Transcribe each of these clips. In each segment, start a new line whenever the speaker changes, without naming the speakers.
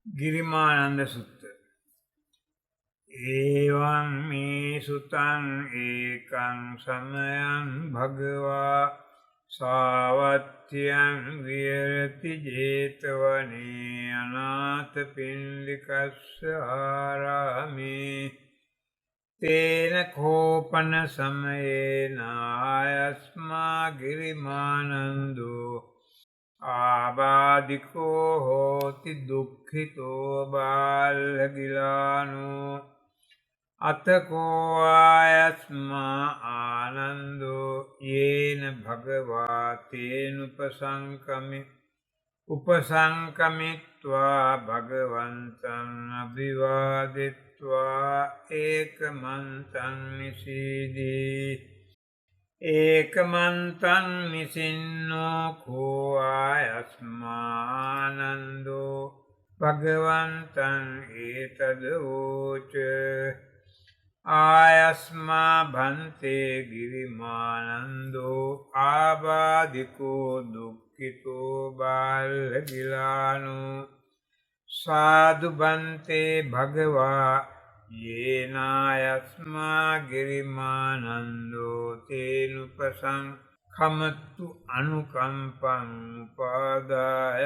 गिरिमानंद सूत्र एवं मे सुतं एकं समयं भगवा सावत्यं विरति जेतवने अनाथपिण्डिकस्य आरामे तेन कोपन समयेन आयस्मा गिरिमानन्दो आबादिको होति दुःखितो बालगिलानो अतको आयस्मा आनन्दो येन उपसंकमित्वा भगवन्तं अभिवादित्वा एकमन्तं निषीदि एकमन्तं निसिन्नो को आयस्मानन्दो भगवन्तं एतद्वोच आयस्मा भन्ते गिरिमानन्दो आबादिको दुःखितो बालगिलानो साधु भन्ते भगवा येनायस्मा गिरिमानन्दो तेनुपसंखमतु अनुकम्पम् उपादायाति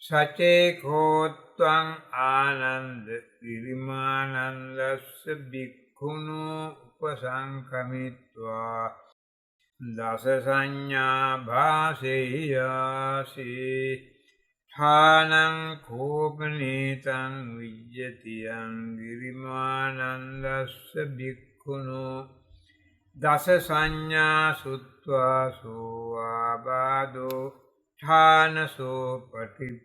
सचेकोत्वं आनन्द गिरिमानन्दस्य भिक्खुनो उपसंखमित्वा दश संज्ञा भासेयासि ठानं कोपनीतं विज्जतियं गिरिमानन्दस्य भिक्खुनो दश संज्ञा श्रुत्वा सोऽबाधो ठानसो पठिपस्सम्भीय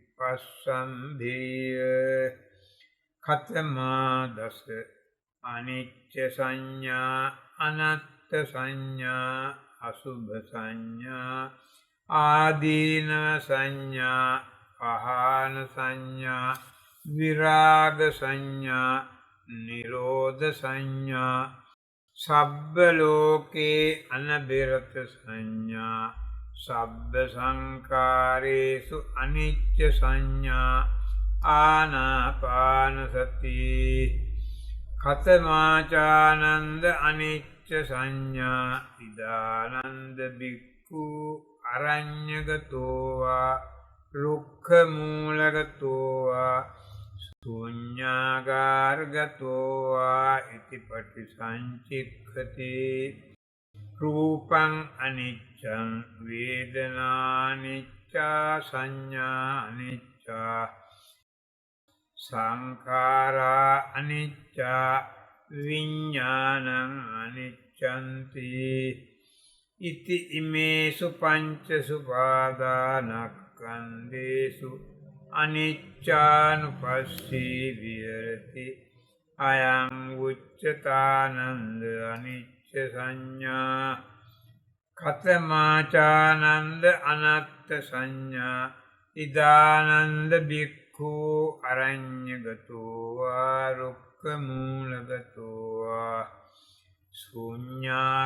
कथमा दश अनिच्च संज्ञा अनत्थ संज्ञा अशुभ संज्ञा आदीनव संज्ञा पहान संज्ञा विराग संज्ञा निरोध संज्ञा सब्बलोके अनभिरत संज्ञा सब्ब संकारेषु अनिच्च संज्ञा आनापानसति कथमाचानन्द अनिच्च संज्ञा इदानन्द भिक्खु अरण्यगतो वा रुक्खमूलगतो वा शून्यागारगतो वा इति पटिसञ्चिक्खति रूपं अनिच्चं वेदनानिच्चा संज्ञा अनिच्चा संखारा अनिच्चा विज्ञानं अनिच्चन्ति इति इमेषु पंचसु पादानस्कन्धेषु अनिच्चानुपस्सी विहरति अयं उच्यतानन्द अनिच्च संज्ञा कथमाचानन्द अनत्थ संज्ञा इदानन्द भिक्खु अरण्यगतो वा रुक्खमूलगतो वा शून्यागारगतो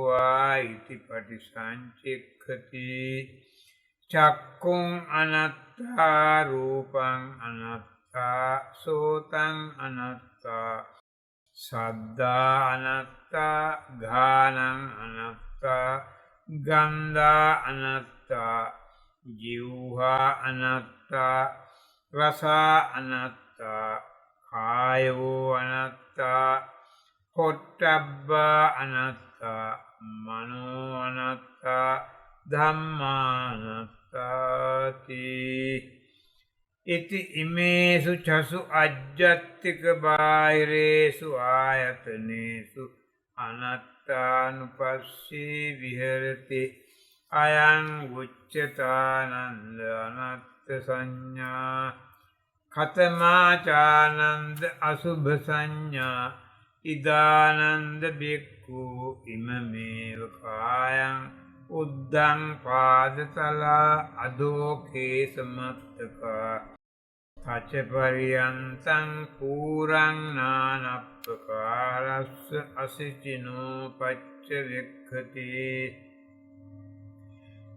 वा इति पटिसञ्चिक्खति चक्षुं अनत्था रूपं अनत्था सोतं अनत्था शब्दा अनत्था घ्राणं अनत्था गन्धा अनत्था जिह्वा अनत्था रसा अनत्था कायो अनत्था पोट्टब्बा अनत्था मनो अनत्था धम्मानत्ताति इति इमेषु छसु अज्जत्तिक बाहिरेषु आयतनेषु अनत्तानुपस्सी विहरति अयं उच्यतानन्द अनत्थ संज्ञा कथमाचानन्द अशुभ संज्ञा इदानन्द भिक्खु इममेव कायं उद्धं पादतला अधोकेशमस्तका तच पर्यन्तं पूरं नानाप्रकारस्य असिचिनोपच्च विक्खति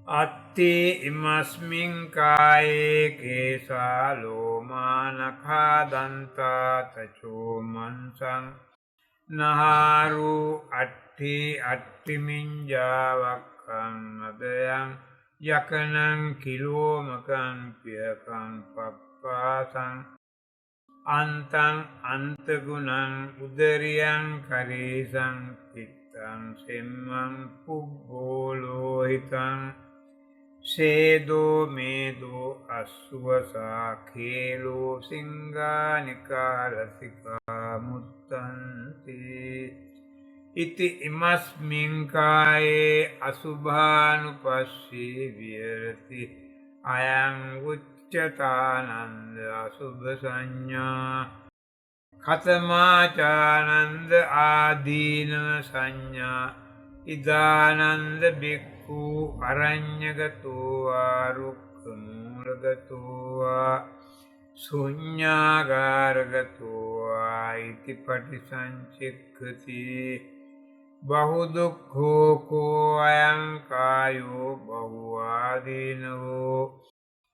අත්ති ඉමස්මින් කායේ කේසා ලෝමා නඛා දන්තා තචෝ මන්සං නහාරු අට්ටි මිඤ්ජාවක්ඛං අදයන් යකනං කිලෝමකං පියකං පප්පාසං අන්තං අන්තගුණං උදරියං කරේසං පිත්තං සෙම්මං පුබ්බෝලෝහිතං සේදෝ මේදෝ අස්සුවසා khelo සිංගානිකා රසිකා මුත්තන්ති ඉති ඉමස්මින් කායේ අසුභානුපස්සී විහෙරති අයං උච්චතානන්ද අසුභ සංඥා කතමාචානන්ද ආදීනව සංඥා ඉදානන්ද බික්ඛු අරඤ්ඤගතෝ වා රුක්ඛ මූලගතෝ වා ශුඤ්ඤාගාරගතෝ වා ඉති පටිසංචික්ඛති බහු දුක්ඛෝ කෝ අයං කායෝ බහු ආදීනවෝ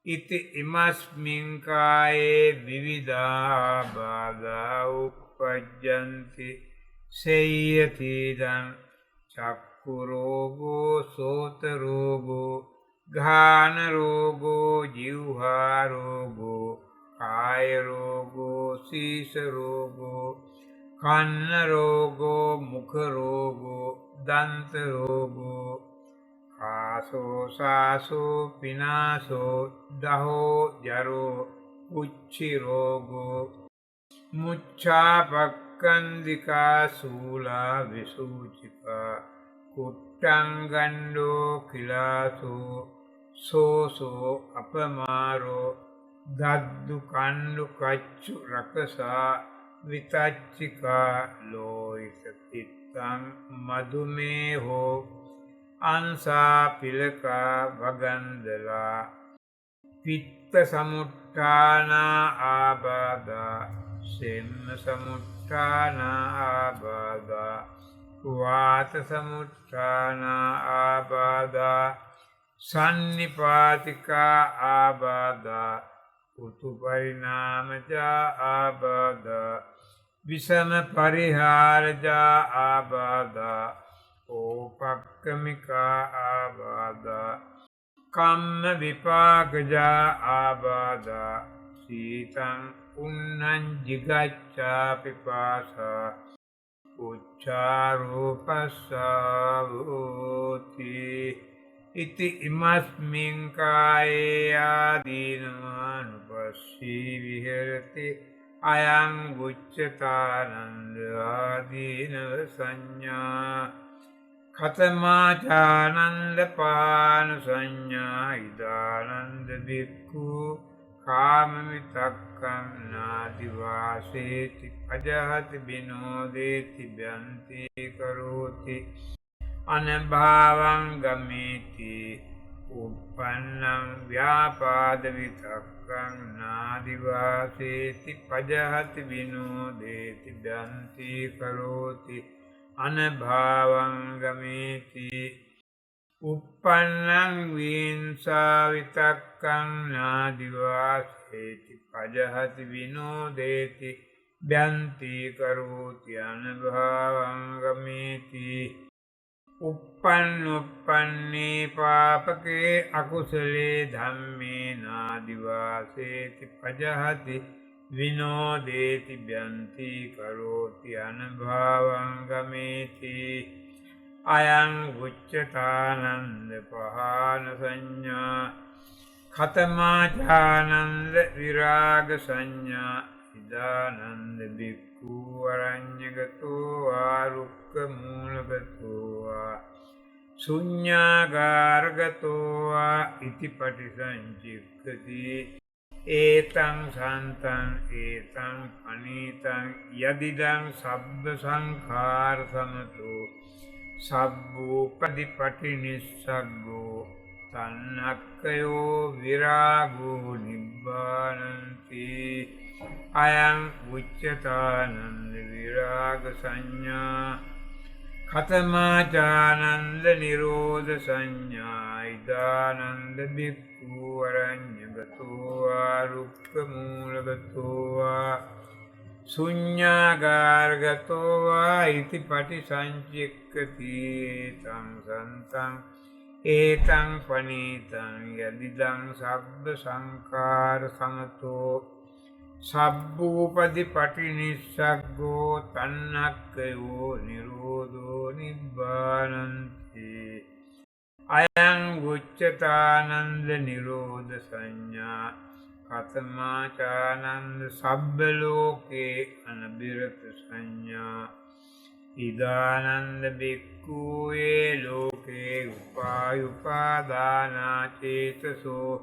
ඉති ඉමස්මින් කායේ විවිධා බාධා උප්පජ්ජන්ති සේයතිදං චක්ඛු රෝගෝ සෝත රෝගෝ ඝාන රෝගෝ જીවහා රෝගෝ කාය රෝගෝ සීස රෝගෝ කන්න රෝගෝ මුඛ රෝගෝ දන්ත රෝගෝ කාසෝ සාසෝ පිනාසෝ දහෝ ජරෝ උච්චි රෝගෝ මුච්ඡා පක්ඛන්දිකා සූලා විසූචිකා කුට්ටං ගණ්ඩෝ කිලාසෝ සෝසෝ අපමාරෝ දද්දු කණ්ඩු කච්චු රකසා විතච්චිකා ලෝහිත පිත්තං මදුමේහෝ අංසා පිලකා වගන්දලා පිත්ත සමුට්ඨානා ආබාධා සෙම්ම සමුට්ඨානා ආබාධා වාත සමුට්ඨානා ආබාධා සන්නිපාතිකා ආබාධා උතු පරිණාමජා ආබාධා විසම පරිහාරජා ආබාධා ඕපක්කමිකා ආබාධා කම්ම විපාකජා ආබාධා සීතං උන්නං jigacchā pipāsā උච්චාරෝපස්සාවෝති ඉති ඉමස්මින් කායේ ආදීනවානුපස්සී විහෙරති අයං උච්චතානන්ද ආදීනව සංඥා කතමාචානන්ද පාන සංඥා ඉදානන්ද බික්ඛු කාමවිතක්කං නාදිවාසේති අජහති බිනෝදේති බ්‍යන්ති කරෝති අනභාවං ගමේති උප්පන්නං ව්‍යාපාද විතක්කං නාදිවාසේති පජහති බිනෝදේති බ්‍යන්ති කරෝති අනභාවං ගමේති uppannang vinsa vitakkang nādivāseti pajahati vinodeti byanti karoti anabhavang gameti uppannuppanne pāpake akusale dhamme nādivāseti pajahati vinodeti byanti karoti anabhavang gameti අයං උච්චතානන්ද පහාන සංඥා ඛතමාචානන්ද විරාග සංඥා ඉදානන්ද බික්ඛු අරඤ්ඤගතෝ ආරුක්ක මූලගතෝ ශුඤ්ඤාගාරගතෝ ඉති පටිසංචික්ඛති ඒතං සන්තං ඒතං අනීතං යදිදං සබ්බ සංඛාර සමතෝ සබ්බෝපදිපටි නිස්සග්ගෝ තන්නක්ඛයෝ විරාගෝ නිබ්බානන්ති අයං උච්චතානන්ද විරාග සංඥා කතමාචානන්ද නිරෝධ සංඥා ඉදානන්ද බික්ඛු අරඤ්ඤගතෝ ආරුක්ඛ මූලගතෝ වා ශුඤ්ඤාගාරගතෝ වා ඉති පටිසංචික්ඛති තං සන්තං ඒතං පනීතං යදිදං සබ්බ සංඛාර සමතෝ සබ්බූපදි පටිනිස්සග්ගෝ තන්නක්ඛයෝ නිරෝධෝ නිබ්බානන්ති අයං උච්චතානන්ද නිරෝධ සංඥා කතමාචානන්ද සබ්බ ලෝකේ අනබිරත සංඥා ඉදානන්ද බික්ඛු ඒ ලෝකේ උපාදානා චේතසෝ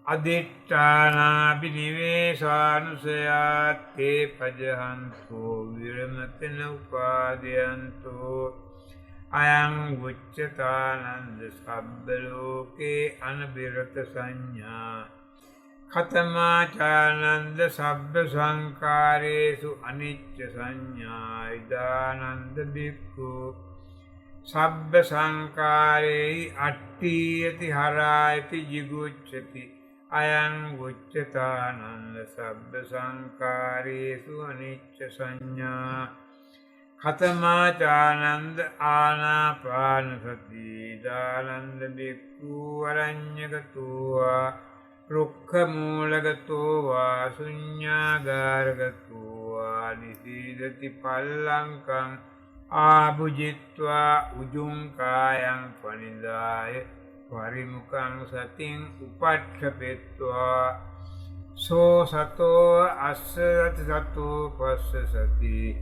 අදිට්ඨානාබිනිවේෂානුසයාත්තේ පජහන්තෝ විරමතන උපාදයන්තෝ අයං උච්චතානන්ද සබ්බ ලෝකේ අනබිරත සංඥා කතමාචානන්ද සබ්බ සංඛාරේසු අනිච්ච සංඥා ඉදානන්ද බික්ඛු සබ්බ සංඛාරේහි අට්ඨියති හරායති jigucchati අයං උච්චතානන්ද සබ්බ සංඛාරේසු අනිච්ච සංඥා කතමාචානන්ද ආනාපාන සති දානන්ද බික්ඛු අරඤ්ඤගතෝ වා රුක්ඛ මූලගතෝ වා ශුඤ්ඤාගාරගතෝ වා නිසීදති පල්ලංකං ආභුජිත්වා උජුං කායං පනිදාය පරිමුඛං සතින් උපට්ඨපෙත්වා සෝ සතෝ අස්ස සතෝ පස්ස සති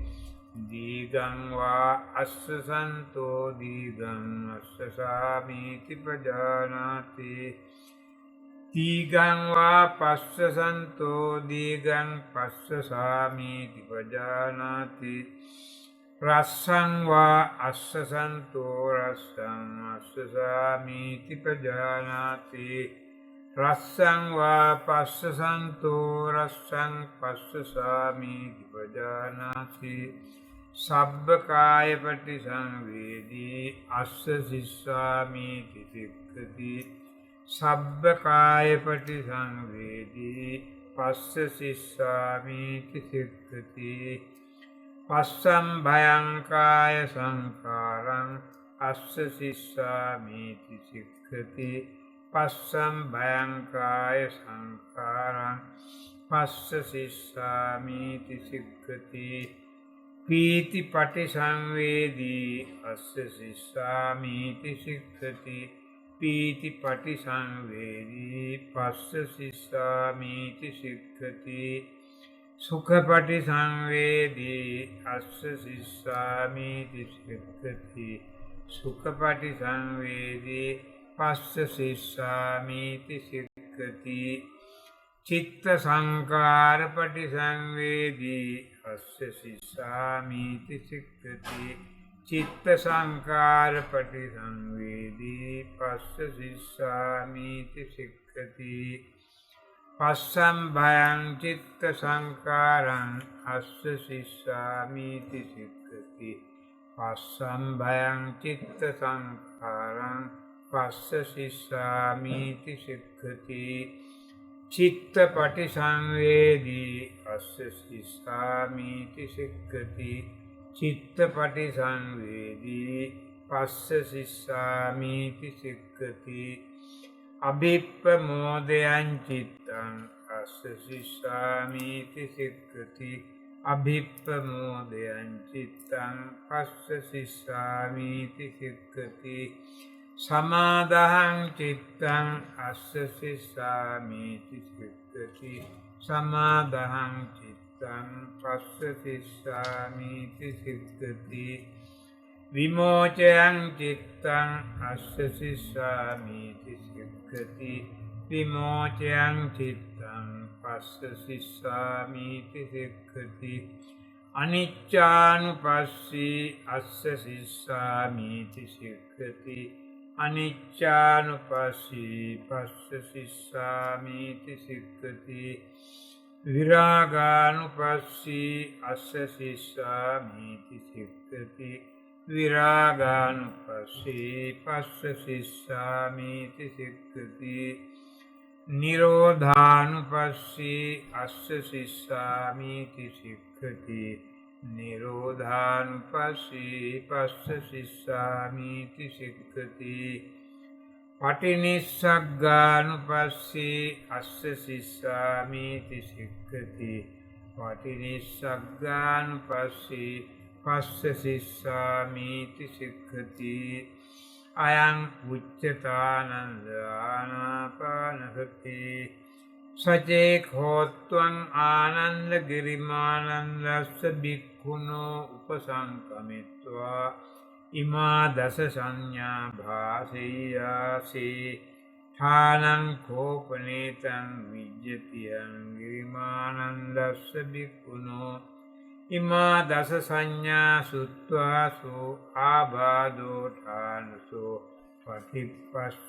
දීගං වා අස්ස සන්තෝ දීගං අස්ස සාමීති පජානාති දීගං වා පස්ස සන්තෝ දීගං පස්ස සාමීති පජානාති රස්සං වා අස්ස සන්තෝ රස්සං අස්ස සාමීති පජානාති රස්සං වා පස්ස සන්තෝ රස්සං පස්ස සාමීති පජානාති සබ්බ කාය පටිසංවේදී අස්ස සිස්සාමීති සික්ඛති සබ්බ කාය පටිසංවේදී පස්ස සිස්සාමීති සික්ඛති පස්සම් භයං කාය සංඛාරං අස්ස සිස්සාමීති සික්ඛති පස්සම් භයං කාය සංඛාරං පස්ස සිස්සාමීති සික්ඛති පීති පටිසංවේදී අස්ස සිස්සාමීති සික්ඛති පීති පටිසංවේදී පස්ස සිස්සාමීති සික්ඛති සුඛ පටිසංවේදී අස්ස සිස්සාමීති සික්ඛති සුඛ පටිසංවේදී පස්ස සිස්සාමීති සික්ඛති චිත්ත සංකාර පටිසංවේදී අස්ස සිස්සාමීති සික්ඛති චිත්ත සංකාර පටිසංවේදී පස්ස සිස්සාමීති සික්ඛති පස්සම් භයං චිත්ත සංකාරං අස්ස සිස්සාමීති සික්ඛති පස්සම් භයං චිත්ත සංකාරං පස්ස සිස්සාමීති සික්ඛති චිත්ත පටිසංවේදී අස්ස සිස්සාමීති සික්ඛති චිත්ත පටිසංවේදී පස්ස සිස්සාමීති සික්ඛති අභිප්පමෝදයං චිත්තං අස්ස සිස්සාමීති සික්ඛති අභිප්පමෝදයං චිත්තං පස්ස සිස්සාමීති සික්ඛති සමාදහං චිත්තං අස්ස සිස්සාමීති සික්ඛති සමාදහං චිත්තං පස්ස සිස්සාමීති සික්ඛති විමෝචයං චිත්තං අස්ස සිස්සාමීති සික්ඛති විමෝචයං චිත්තං පස්ස සිස්සාමීති සික්ඛති අනිච්ඡානුපස්සී අස්ස සිස්සාමීති සික්ඛති අනිච්ඡානුපස්සී පස්ස සිස්සාමීති සික්ඛති විරාගානුපස්සී අස්ස සිස්සාමීති සික්ඛති විරාගානුපස්සී පස්ස සිස්සාමීති සික්ඛති නිරෝධානුපස්සී අස්ස සිස්සාමීති සික්ඛති නිරෝධානුපස්සී පස්ස සිස්සාමීති සික්ඛති පටිනිස්සග්ගානුපස්සී අස්ස සිස්සාමීති සික්ඛති පටිනිස්සග්ගානුපස්සී පස්ස සිස්සාමීති සික්ඛති අයං උච්චතානන්ද ආනාපානසති සචේ khottvං ආනන්ද ගිරිමානන්දස්ස බික්ඛුනෝ උපසංකමිත්වා ඉමා දස සංඥා භාසෙය්‍යාසී ථානං කෝපනේතං විජ්ජතියං ගිරිමානන්දස්ස බික්ඛුනෝ ඉමා දස සංඥා සුත්වාසෝ ආබාධෝ ඨානසෝ පටිපස්සම්භියාති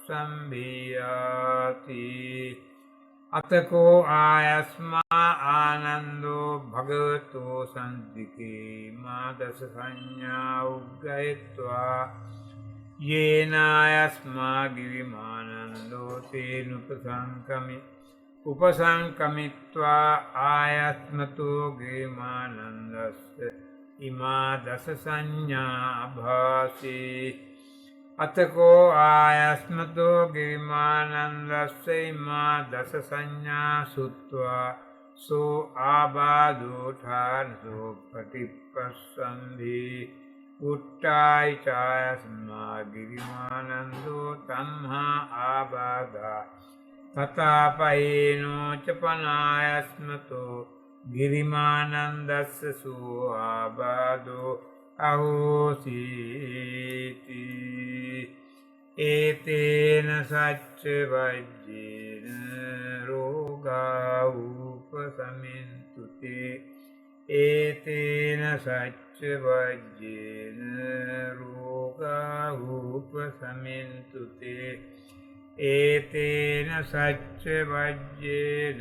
අතකෝ ආයස්මා ආනන්දෝ භගවතෝ සම්දිකේ මා දස සංඥා උග්ගයත්වා යේනායස්මා ගිරිමානන්දෝ උපසංකමිත්වා ආයස්මතෝ ගිරිමානන්දස්ස ඉමා දස සංඥා භාසී අතකෝ ආයස්මතෝ ගිරිමානන්දස්ස ඉමා දස සංඥා සුත්වා සෝ ආබාධෝ ඨානසෝ පටිපස්සම්භි උට්ටායි චායස්මා ගිරිමානන්දෝ තම්හා ආබාධා තථාපයේනෝ ච පනායස්මතෝ ගිරිමානන්දස්ස සෝ ආබාධෝ අහෝසීති ඒතේන සච්ච වජ්ජේන රෝගා උපසමින්තුතේ ඒතේන සච්ච වජ්ජේන රෝගා උපසමින්තුතේ ඒතේන සච්ච වජ්ජේන